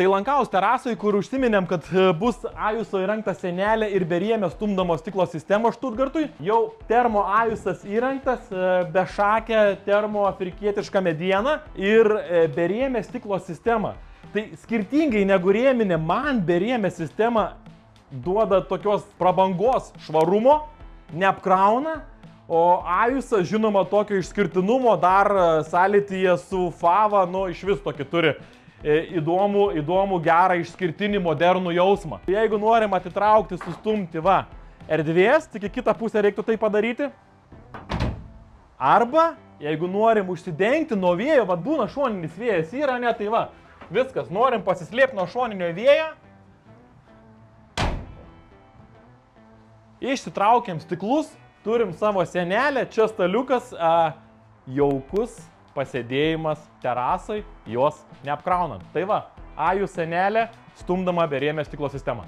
Tai Lankaus terasoj, kur užsiminėm, kad bus Ajuso įrengta senelė ir beriemė stumdamo stiklo sistema Štutgartui, jau termo Ajusas įrengtas, bešakę termoafrikietišką medieną ir beriemė stiklo sistema. Tai skirtingai negu rėminė, man beriemė sistema duoda tokios prabangos švarumo, neapkrauna, o Ajusas, žinoma, tokio išskirtinumo dar sąlytyje su Fava, nu, iš vis tokį turi įdomų, gerą, išskirtinį, modernų jausmą. Jeigu norim atitraukti, sustumti, erdvės, tik į kitą pusę reiktų tai padaryti. Arba, jeigu norim užsidengti nuo vėjo, būna šoninis vėjas yra, ne, tai viskas, norim pasislėpti nuo šoninio vėjo. Išsitraukiam stiklus, turim savo senelę, čia staliukas, jaukus pasėdėjimas terasai, jos neapkraunant. Tai Ajus senelė, stumdama beriemė stiklo sistemą.